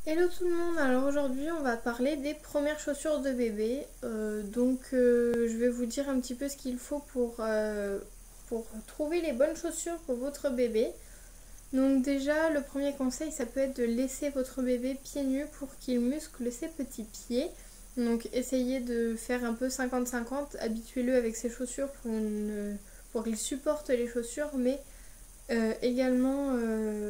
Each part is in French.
Hello tout le monde, alors aujourd'hui on va parler des premières chaussures de bébé. Je vais vous dire un petit peu ce qu'il faut pour trouver les bonnes chaussures pour votre bébé. Donc déjà le premier conseil ça peut être de laisser votre bébé pieds nus pour qu'il muscle ses petits pieds. Donc essayez de faire un peu 50-50, habituez-le avec ses chaussures pour qu'il supporte les chaussures, mais également,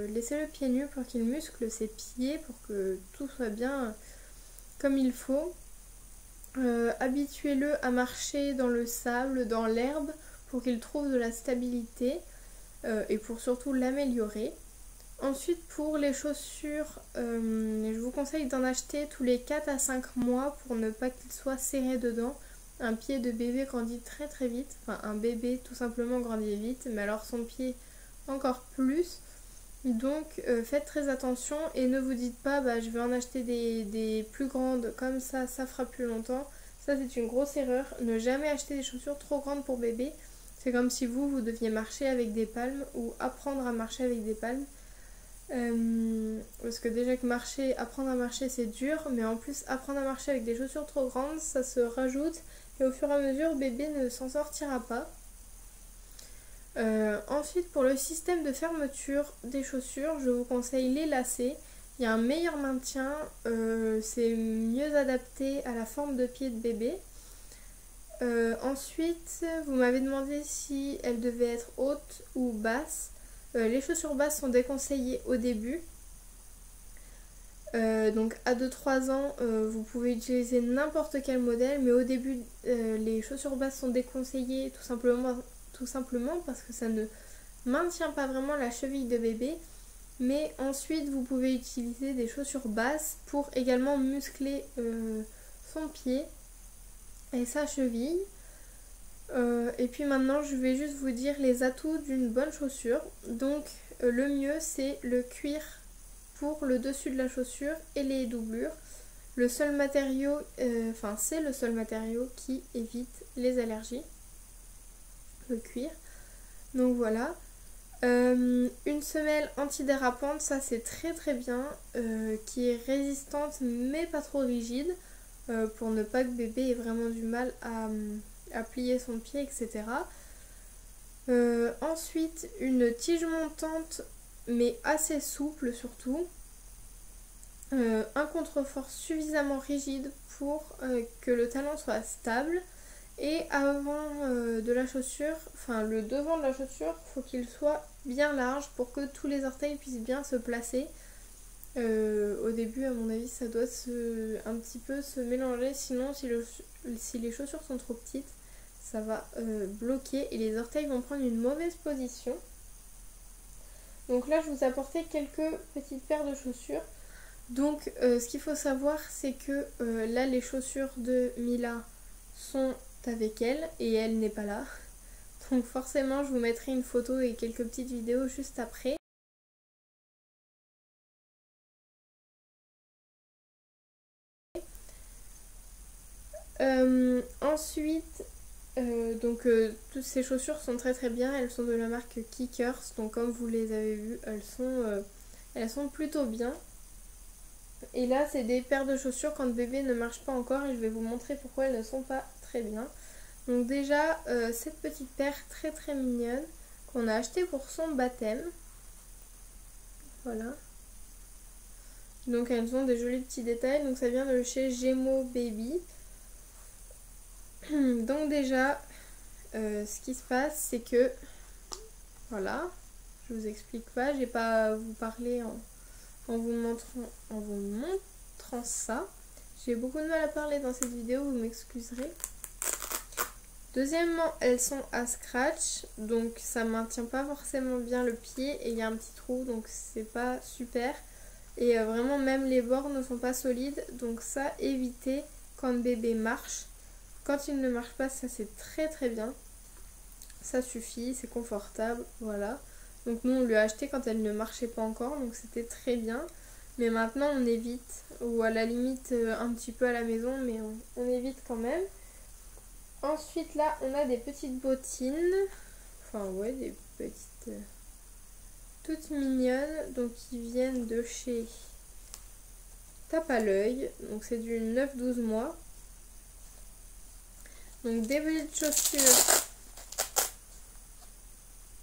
laissez-le pieds nus pour qu'il muscle ses pieds, pour que tout soit bien comme il faut. Habituez-le à marcher dans le sable, dans l'herbe, pour qu'il trouve de la stabilité et pour surtout l'améliorer. Ensuite, pour les chaussures, je vous conseille d'en acheter tous les 4 à 5 mois pour ne pas qu'il soit serré dedans. Un pied de bébé grandit très très vite, enfin un bébé tout simplement grandit vite, mais alors son pied encore plus. Donc faites très attention et ne vous dites pas je vais en acheter des plus grandes comme ça fera plus longtemps. Ça c'est une grosse erreur. Ne jamais acheter des chaussures trop grandes pour bébé. C'est comme si vous deviez marcher avec des palmes ou apprendre à marcher avec des palmes. Parce que déjà que apprendre à marcher c'est dur, mais en plus apprendre à marcher avec des chaussures trop grandes, ça se rajoute et au fur et à mesure bébé ne s'en sortira pas. Ensuite, pour le système de fermeture des chaussures, je vous conseille les lacets. Il y a un meilleur maintien, c'est mieux adapté à la forme de pied de bébé. Ensuite, vous m'avez demandé si elles devaient être hautes ou basses. Les chaussures basses sont déconseillées au début. Donc à 2-3 ans, vous pouvez utiliser n'importe quel modèle, mais au début, les chaussures basses sont déconseillées tout simplement parce que ça ne maintient pas vraiment la cheville de bébé. Mais ensuite, vous pouvez utiliser des chaussures basses pour également muscler son pied et sa cheville. Et puis maintenant, je vais juste vous dire les atouts d'une bonne chaussure. Donc le mieux, c'est le cuir pour le dessus de la chaussure et les doublures. Le seul matériau, c'est le seul matériau qui évite les allergies, le cuir. Donc voilà. Une semelle antidérapante, ça c'est très très bien, qui est résistante mais pas trop rigide, pour ne pas que bébé ait vraiment du mal à plier son pied, etc. Ensuite, une tige montante mais assez souple surtout. Un contrefort suffisamment rigide pour que le talon soit stable. Et avant de la chaussure, enfin le devant de la chaussure, il faut qu'il soit bien large pour que tous les orteils puissent bien se placer. Au début, à mon avis, ça doit un petit peu se mélanger. Sinon, si les chaussures sont trop petites, ça va bloquer et les orteils vont prendre une mauvaise position. Donc là, je vous ai apporté quelques petites paires de chaussures. Donc ce qu'il faut savoir, c'est que là, les chaussures de Mila sont avec elle et elle n'est pas là. Donc forcément, je vous mettrai une photo et quelques petites vidéos juste après. Ensuite, toutes ces chaussures sont très très bien. Elles sont de la marque Kickers. Donc comme vous les avez vues, elles sont plutôt bien. Et là, c'est des paires de chaussures quand le bébé ne marche pas encore et je vais vous montrer pourquoi elles ne sont pas très bien. Donc déjà, cette petite paire très très mignonne qu'on a achetée pour son baptême. Voilà. Donc elles ont des jolis petits détails. Donc ça vient de chez Gémeaux Baby. Donc déjà, ce qui se passe, c'est que... Voilà. Je vous explique pas. J'ai pas à vous parler en vous montrant ça. J'ai beaucoup de mal à parler dans cette vidéo, vous m'excuserez. Deuxièmement, elles sont à scratch, donc ça maintient pas forcément bien le pied et il y a un petit trou, donc c'est pas super. Et vraiment, même les bords ne sont pas solides, donc ça, évitez quand le bébé marche. Quand il ne marche pas, ça c'est très très bien. Ça suffit, c'est confortable, voilà. Donc nous, on lui a acheté quand elle ne marchait pas encore, donc c'était très bien. Mais maintenant, on évite, ou à la limite un petit peu à la maison, mais on évite quand même. Ensuite, là, on a des petites bottines. Enfin, ouais, des petites... toutes mignonnes. Donc, qui viennent de chez tape à l'œil. Donc c'est du 9-12 mois. Donc des petites chaussures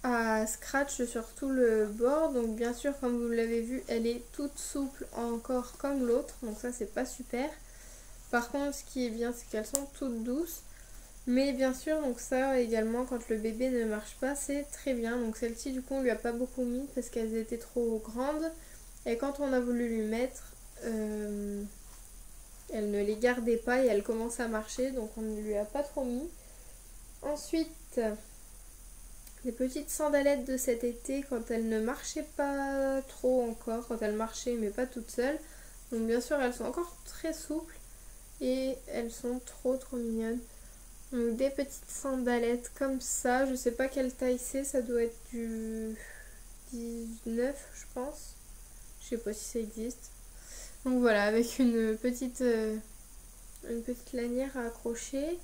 à scratch sur tout le bord. Donc bien sûr, comme vous l'avez vu, elle est toute souple encore comme l'autre. Donc ça, c'est pas super. Par contre, ce qui est bien, c'est qu'elles sont toutes douces. Mais bien sûr, donc ça également, quand le bébé ne marche pas, c'est très bien. Donc celle-ci, du coup, on lui a pas beaucoup mis parce qu'elles étaient trop grandes. Et quand on a voulu lui mettre, elle ne les gardait pas et elle commence à marcher. Donc on ne lui a pas trop mis. Ensuite, les petites sandalettes de cet été, quand elles ne marchaient pas trop encore, quand elles marchaient mais pas toutes seules. Donc bien sûr, elles sont encore très souples et elles sont trop mignonnes. Donc des petites sandalettes comme ça, je sais pas quelle taille c'est, ça doit être du 19 je pense. Je sais pas si ça existe. Donc voilà, avec une petite lanière à accrocher.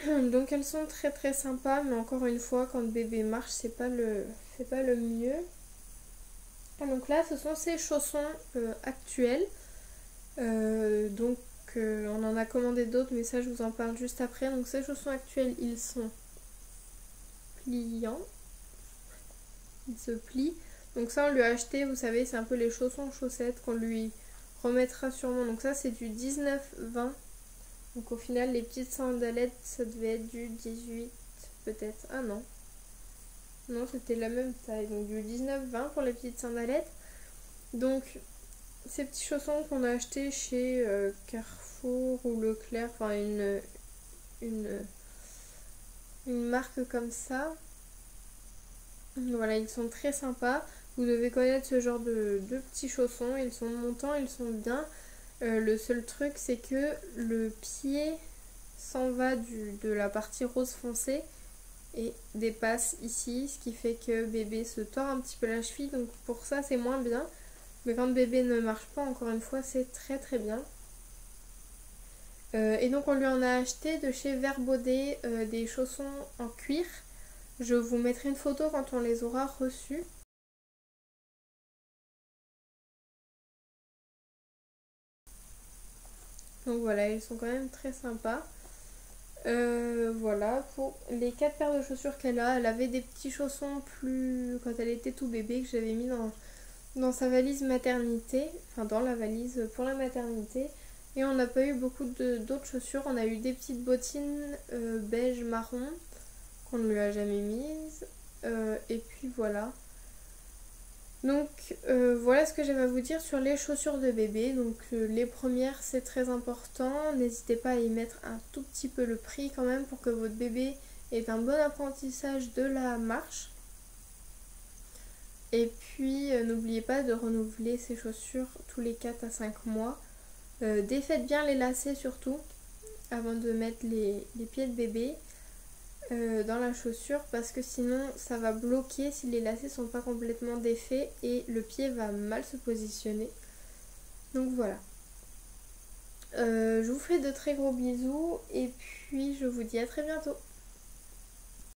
Donc elles sont très sympas, mais encore une fois, quand le bébé marche, c'est pas le mieux. Donc là, ce sont ces chaussons actuels. Donc on en a commandé d'autres, mais ça je vous en parle juste après. Donc ces chaussons actuels, ils sont pliants. Ils se plient. Donc ça on lui a acheté, vous savez, c'est un peu les chaussons chaussettes qu'on lui remettra sûrement. Donc ça c'est du 19-20. Donc au final les petites sandalettes ça devait être du 18 peut-être. Ah non. Non, c'était la même taille. Donc du 19-20 pour les petites sandalettes. Donc ces petits chaussons qu'on a achetés chez Carrefour ou Leclerc, enfin une marque comme ça. Voilà, ils sont très sympas. Vous devez connaître ce genre de petits chaussons. Ils sont montants, ils sont bien. Le seul truc, c'est que le pied s'en va de la partie rose foncé et dépasse ici, ce qui fait que bébé se tord un petit peu la cheville. Donc pour ça, c'est moins bien. Mais quand bébé ne marche pas, encore une fois, c'est très bien. Et donc on lui en a acheté de chez Verbaudet des chaussons en cuir. Je vous mettrai une photo quand on les aura reçus. Donc voilà, ils sont quand même très sympas. Voilà, pour les 4 paires de chaussures qu'elle a, elle avait des petits chaussons plus quand elle était tout bébé que j'avais mis dans sa valise maternité, enfin dans la valise pour la maternité. Et on n'a pas eu beaucoup d'autres chaussures, on a eu des petites bottines beige marron qu'on ne lui a jamais mises. Et puis voilà. Donc voilà ce que j'avais à vous dire sur les chaussures de bébé. Donc les premières c'est très important, n'hésitez pas à y mettre un tout petit peu le prix quand même pour que votre bébé ait un bon apprentissage de la marche. Et puis n'oubliez pas de renouveler ces chaussures tous les 4 à 5 mois. Défaites bien les lacets surtout avant de mettre les pieds de bébé dans la chaussure parce que sinon ça va bloquer si les lacets sont pas complètement défaits et le pied va mal se positionner. Donc voilà. Je vous fais de très gros bisous et puis je vous dis à très bientôt.